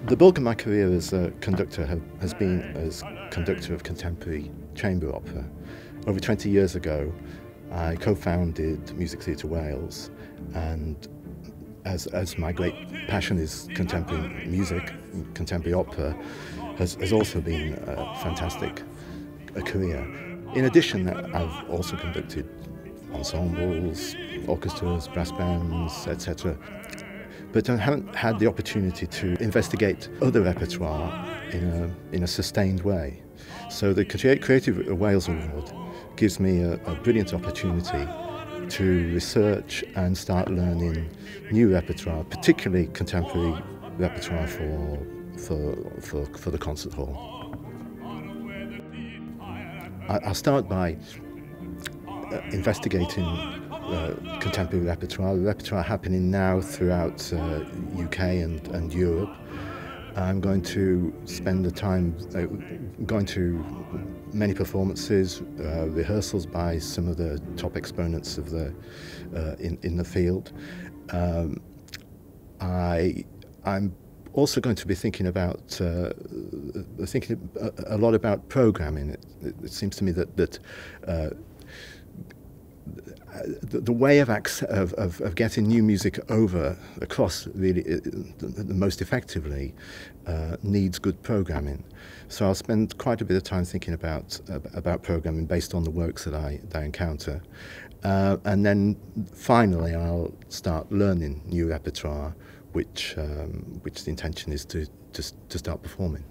The bulk of my career as a conductor has been as conductor of contemporary chamber opera. Over 20 years ago, I co-founded Music Theatre Wales, and as my great passion is contemporary music, contemporary opera, has also been a fantastic career. In addition, I've also conducted ensembles, orchestras, brass bands, etc. But I haven't had the opportunity to investigate other repertoire in a sustained way. So the Creative Wales Award gives me a brilliant opportunity to research and start learning new repertoire, particularly contemporary repertoire for the concert hall. I'll start by investigating contemporary repertoire happening now throughout UK and Europe. I'm going to spend the time going to many performances, rehearsals by some of the top exponents of the in the field. I'm also going to be thinking about a lot about programming. It seems to me that the way of getting new music across really the most effectively needs good programming. So I'll spend quite a bit of time thinking about programming based on the works that I encounter, and then finally I'll start learning new repertoire, which the intention is to start performing.